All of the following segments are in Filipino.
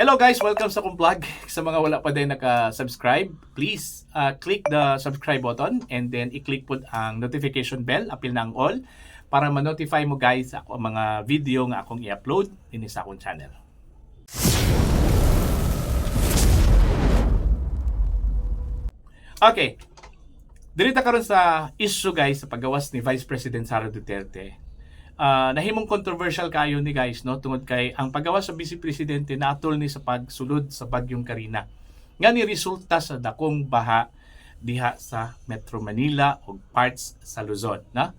Hello guys, welcome sa akong vlog. Sa mga wala pa din naka-subscribe, please click the subscribe button and then i-click po ang notification bell, apil na ang all, para ma-notify mo guys ako ang mga video nga akong i-upload din sa akong channel. Okay, dirita karon sa issue guys sa paggawas ni Vice President Sara Duterte. Nahimong controversial kayo ni guys no tungod kay ang paggawas sa Vice Presidente natol ni sa pagsulod sa bagyong Karina nga ni resulta sa dakong baha diha sa Metro Manila ug parts sa Luzon na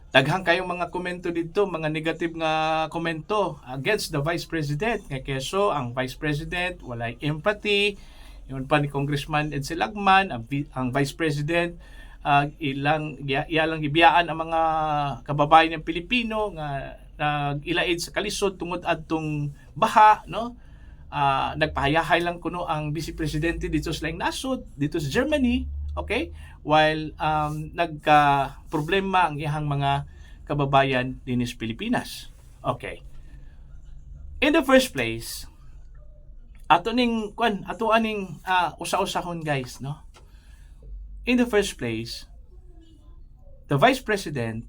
daghang kayong mga komento dito, mga negative nga komento against the Vice President nga keso ang Vice President walay empathy. Yun pa ni Congressman Ed Silagman, ang Vice President ilang gibiyaan ang mga kababayan ng Pilipino nga nag-ilaid sa kalisod tungod adtong baha no. Nagpahayahay lang kuno ang Vice Presidente dito sa laing nasod dito sa Germany, okay, while nagka problema ang iyang mga kababayan din sa Pilipinas. Okay, in the first place ato aning usa-usahon guys no. In the first place, the Vice President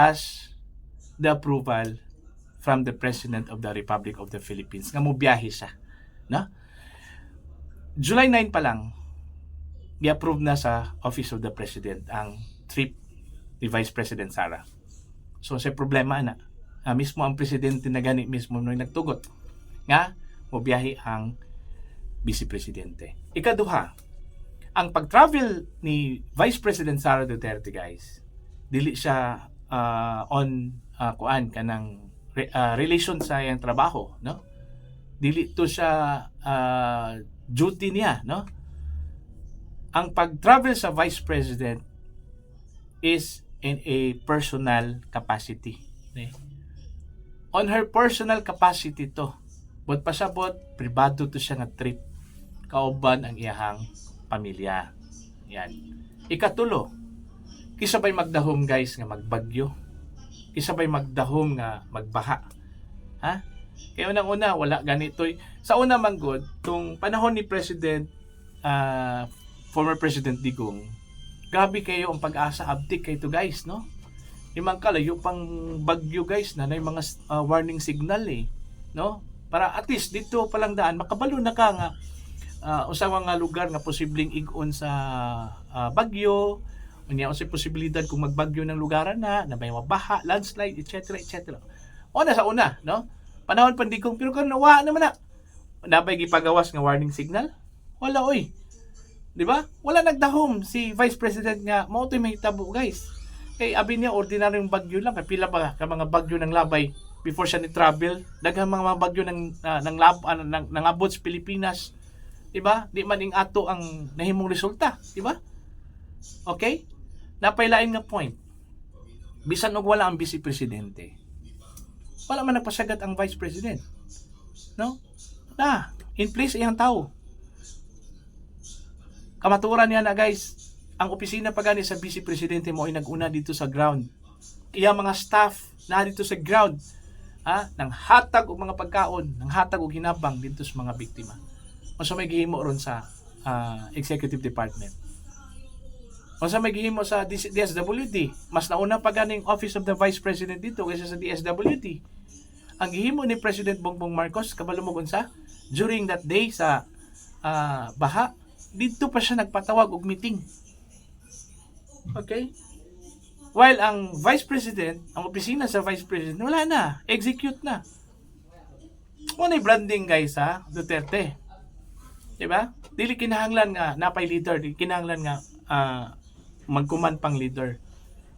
has the approval from the President of the Republic of the Philippines nga mobiyahe siya no. July 9 pa lang i-approve na sa Office of the President ang trip ni Vice President Sara. So sa problema na mismo ang presidente na gani mismo no nagtugot nga mobiyahe ang Vice Presidente. Ikaduha, ang pag-travel ni Vice President Sara Duterte guys, dili siya kanang relation sa iyang trabaho, no? Dili to siya duty niya, no? Ang pag-travel sa Vice President is in a personal capacity. Okay? On her personal capacity to. But pasabot, pribado to siya nga trip. Kauban ang iyahang pamilya. Yan. Ikatulo, kisabay magdahom guys nga magbagyo. Kisabay magdahom nga magbaha. Ha? Kaya unang-una, wala ganito. Sa una man good, tung panahon ni President, former President Digong, grabe kayo ang pag-asa, abtik kayo to guys, no? Imang kalayo pang bagyo guys na may mga warning signal no? Para at least dito palang daan makabalo na ka nga usawa nga lugar nga posibleng igon sa bagyo, unya unsay posibilidad kung magbagyo ng lugaran na may mabaha, landslide, etc. etc. Una sa una, no? Panahon pandigong pero kan nawa naman na. Nabay gipagawas nga warning signal? Wala oy. 'Di ba? Wala nagdahom si Vice President nga mao toy mahitabo guys. Kay abi niya ordinaryong bagyo lang kay pila ba ka mga bagyo ng labay before siya ni travel, daghang mga bagyo ng abot sa Pilipinas. 'Di ba? Di man ing ato ang nahimong resulta, 'di ba? Okay? Napailain nga point. Bisan og wala ang Vice Presidente. Wala man nagpasagat ang Vice President. No? In place iyang tao. Kamaturan niya na guys, ang opisina pa gani sa Vice Presidente mo ay nag-una dito sa ground. Iyang mga staff na dito sa ground nang hatag og mga pagkaon, nang hatag og hinabang dito sa mga biktima. O sa may gihimo ron sa Executive Department. O sa may gihimo sa DSWD, mas nauna pa ganing Office of the Vice President dito kaysa sa DSWD. Ang gihimo ni President Bongbong Marcos kabalo mo unsa during that day sa baha, dito pa siya nagpatawag og meeting. Okay? While ang Vice President, ang opisina sa Vice President, wala na. Execute na. Muna branding guys Duterte. Diba? Dili kinahanglan nga napay leader. Dili kinahanglan nga magkuman pang leader.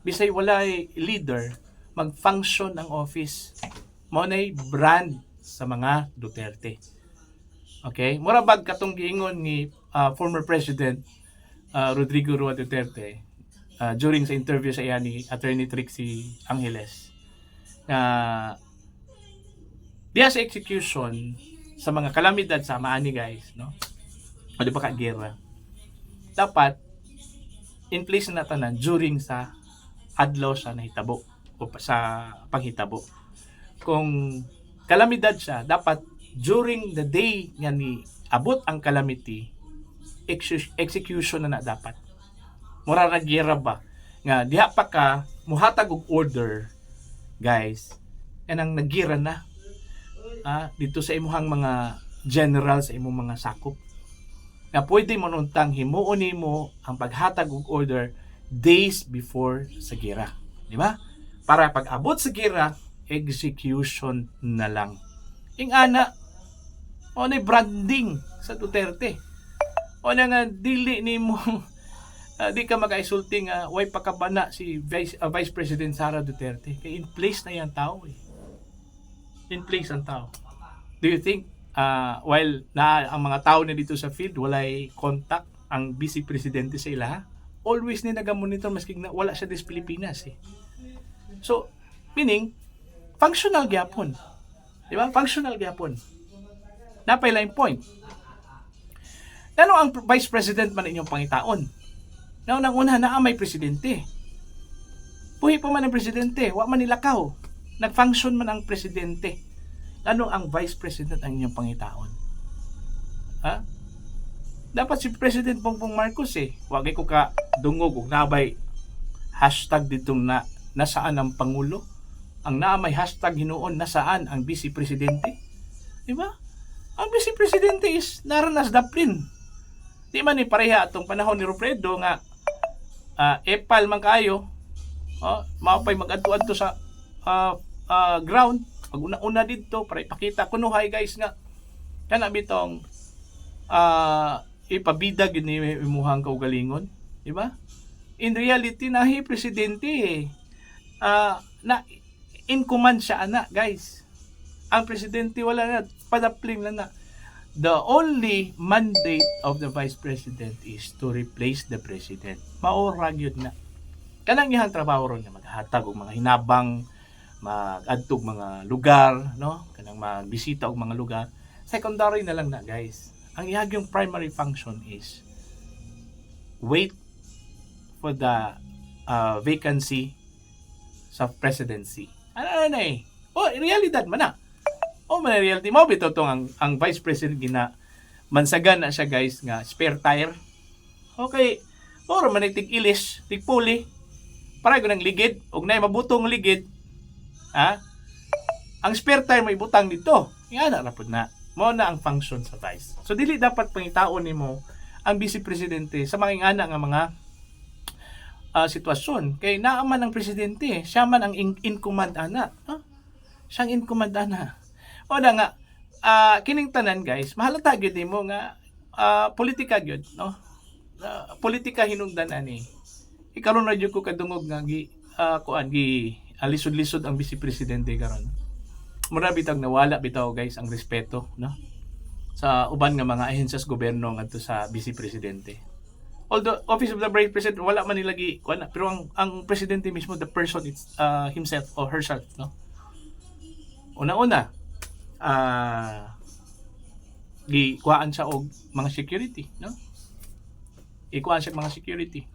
Bisay walay leader, mag-function ang office. Muna'y brand sa mga Duterte. Okay? Mura bag katong giingon ni former President Rodrigo Roa Duterte during sa interview sa iya ni Attorney Trixie Angeles diya sa execution sa mga kalamidad sa maani guys, no? O di ba ka gera? Dapat in place na tanan during sa adlaw sa nahitabo o sa panghitabo. Kung kalamidad siya, dapat during the day nga ni abot ang calamity, execution na dapat. Mura na gera ba nga diha pa ka muhatag og order, guys, kanang nagira na dito sa imuhang mga general sa imong mga sakop nga pwede mo nuntang himuon nimo ang paghatag og order days before sa gera, di ba? Para pag abot sa gera, execution na lang. Ana o na branding sa Duterte. O na nga dili nimo di ka magaisulti nga way pakabana si Vice President Sara Duterte kay in place na yan tao eh. In place ang tao. Do you think while na ang mga tao na dito sa field walay contact ang Vice Presidente sa ila, always ni naga-monitor maski na wala siya des Pilipinas eh. So meaning functional gyapon. Di ba? Functional gyapon. Napay line point. Ano ang Vice President man inyong pangitaon? Naunang-una na may presidente. Puhi pa man ang presidente, wa man nilakaw. Nag-function man ang presidente. Ano ang Vice President ang inyong pangitaon? Dapat si President Bongbong Marcos wagay ko ka dungog ug nabay hashtag ditong nasaan ang Pangulo. Ang naamay hashtag hinuon nasaan ang Vice Presidente. Di ba? Ang Vice Presidente is naranas daplin. Di man ni pareha atong panahon ni Robredo nga epal man kayo, maapay mag-adto-adto sa ground, pag-una dito para ipakita kuno hay guys nga kana bitong ipabidag ni imuhang kaugalingon, di ba? In reality nahi presidente na in command siya guys. Ang presidente wala na padapling na. The only mandate of the Vice President is to replace the President. Maurag yun na. Kanang iyang trabaho ron nga maghatag og mga hinabang, mag-adtog mga lugar, no? Kanang magbisita og mga lugar. Secondary na lang na, guys. Ang iyang primary function is wait for the vacancy sa presidency. Ano na realidad man na. Man reality mo bitaw tong ang Vice President gina mansagan na siya guys nga spare tire. Okay, oro man tig ilis, tig puli. Para gyud ang ligid ug nay mabutong ligid. Ang spare tire may butang dito. Ingana ra pud na. Mao na ang function sa Vice. So dili dapat pangitaon nimo ang Vice Presidente sa mga ingana nga mga sitwasyon. Kay naa man ang presidente, siya man ang in command ana. Siyang in command ana. O na nga, kining tanan guys, mahalata gyud nimo nga politika gyud, no? Politika hinungdan ani. Ikaron ra gyud ko kadungog nga gi lisod-lisod ang Vice Presidente karon. Mura bitag nawala bitaw guys ang respeto, no? Sa uban nga mga ahensyas gobyerno ngadto sa Vice Presidente. Although Office of the Vice President wala man nilagi pero ang presidente mismo, the person it's himself or herself, no? Una-una gikuhaan siya og mga security, no? Ikuhaan siya mga security.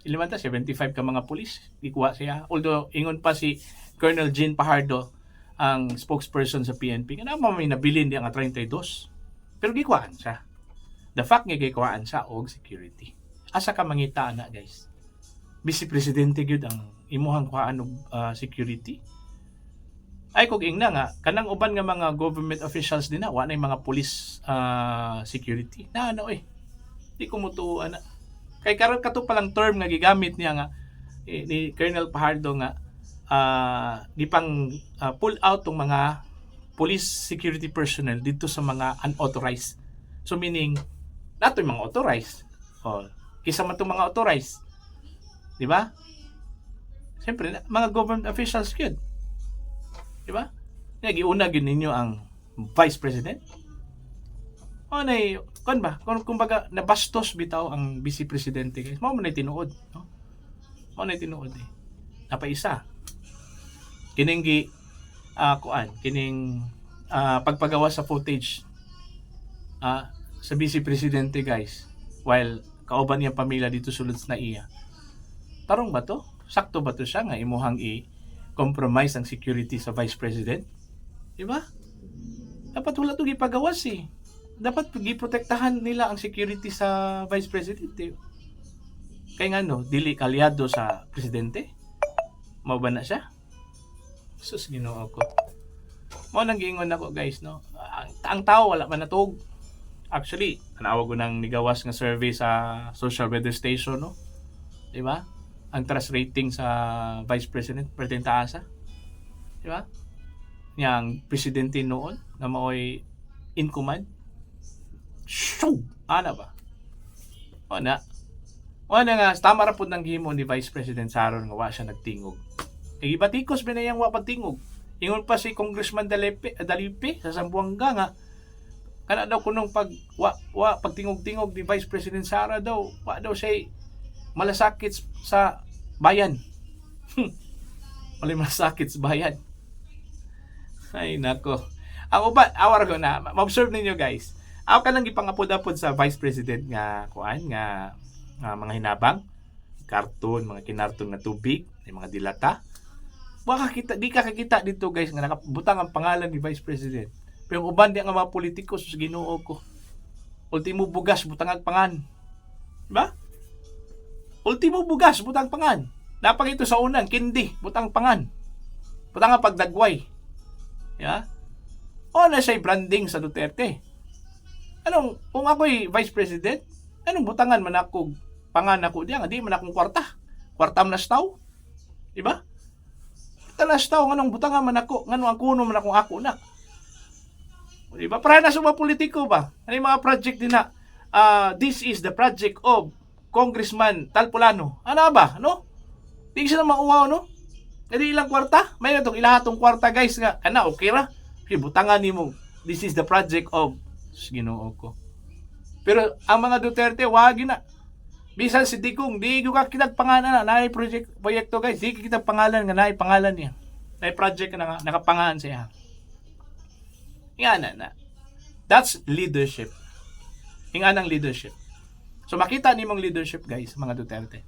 Ilimanta 75 ka mga pulis, gikuha siya. Although ingon pa si Colonel Jean Pajardo ang spokesperson sa PNP nga may nabilin di ang 32. Pero gikuhaan siya. The fact nga gikuhaan siya og security. Asa ka mangita na guys? Vice Presidente gyud ang imuhang kuhaan og security. Ay kog ingna nga kanang uban nga mga government officials din na wa na mga police security na di ko mutuo ana kay karon kato palang term nga gigamit niya nga ni Colonel Pajardo nga di pang pull out tong mga police security personnel dito sa mga unauthorized, so meaning nato yung mga authorized kisa man tong mga authorized, di ba? Siyempre mga government officials gyud. Di ba? Giuna gyud ninyo ang Vice President. Kumbaga nabastos bitaw ang Vice Presidente guys. Mao man tinuod, no? Mao na tinuod Napaisa. Kining pagpagawa sa footage sa Vice Presidente guys while kauban niya pamilya dito sulod na iya. Tarong ba to? Sakto ba to siya nga imuhang compromise ang security sa Vice President? Di ba? Dapat wala to gipagawas eh. Dapat giprotektahan nila ang security sa Vice President eh. Kay nga no, dili kalyado sa presidente. Mao ba na siya? Sus, Ginoo ko. Mao nang giingon ako guys no. Ang tao wala man natug. Actually, tanawag ko nang nigawas nga survey sa social weather station no. Di ba? Ang trust rating sa Vice President pertin taasa. Di ba? Yang presidente noon na maoy in command. Shoo! Ana ba? O na. O na nga, tama ra po ng gihimo ni Vice President Saron nga wa siya nagtingog. Kaya ibatikos ba na yung wa pagtingog? Ingon pa si Congressman Dalipe sa Zamboanga nga kana daw kunong pagtingog-tingog ni Vice President Sara daw, wa daw siya malasakit sa bayan. Wala malasakit sa bayan. Ay nako. Ako ba, awar ko na, ma-observe ninyo guys. Ako ka lang ipangapod-apod sa Vice President nga kuan nga mga hinabang, karton, mga kinarton na tubig, mga dilata. Baka kita, di ka kakita dito guys nga nakabutang ang pangalan ni Vice President. Pero yung uban di nga mga politiko sa Ginoo ko. Ultimo bugas butang ang pangan. Diba? Ultimo bugas butang pangan. Napang ito sa unan, kindi butang pangan. Butang ang pagdagway. Yeah? O na siya branding sa Duterte. Anong, kung ako'y Vice President, anong butangan man ako, pangan ako diyan, di man akong kwarta. Kwartam na staw. Diba? Kwarta na staw, anong butangan man ako, anong ang kuno man akong ako na. Diba? Para na sa mga politiko ba? Ano yung mga project din na, this is the project of Congressman Talpulano. Ano ba? No? Di sila mauwaw, no? Hindi ilang kwarta? May itong ilahatong kwarta, guys, nga. Kana, okay ra? Butangan ni mo, this is the project of Ginoo ko. Pero ang mga Duterte, wag na. Bisan si Digong, di ka kitag pangalan na, naay proyekto guys, di kitag pangalan nga, naay pangalan niya. Naay project na nakapangalan siya. Nga na. That's leadership. Hinga ng leadership. So makita ni mong leadership guys, mga Duterte.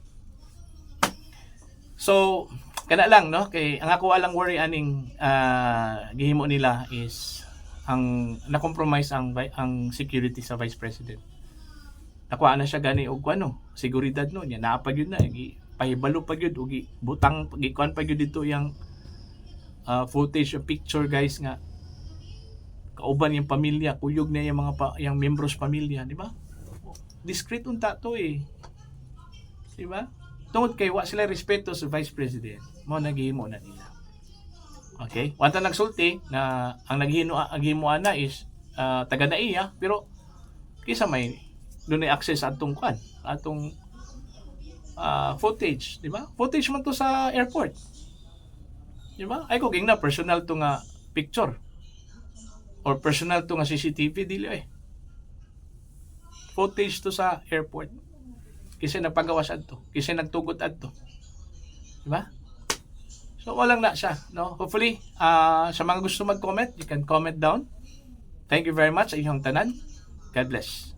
So, kana lang no, kay ang ako alang worry aning gihimo nila is ang na-compromise ang security sa Vice President. Nakuha na siya gani og ano, seguridad no niya naapag yun na pahibalo pag yun og butang gikuan pag yun dito yang footage o picture guys nga kauban yung pamilya, kuyog na yung mga yung membros pamilya, di ba? Discreet unta to eh. Di ba? Tungod kay wa sila respeto sa Vice President, mo naghimo na nila. Okay? Wanta nagsulti na ang naghimo na is taga naiya, pero kisa may doon ay access atong kan, atong footage, di ba? Footage man to sa airport. Di ba? Ay ko ging na personal to nga picture. Or personal to nga CCTV dili eh. Footage to sa airport. Kasi nagpagawas adto, kasi nagtugot adto. Di ba? So walang na siya, no? Hopefully, sa mga gusto mag-comment, you can comment down. Thank you very much sa inyong tanan. God bless.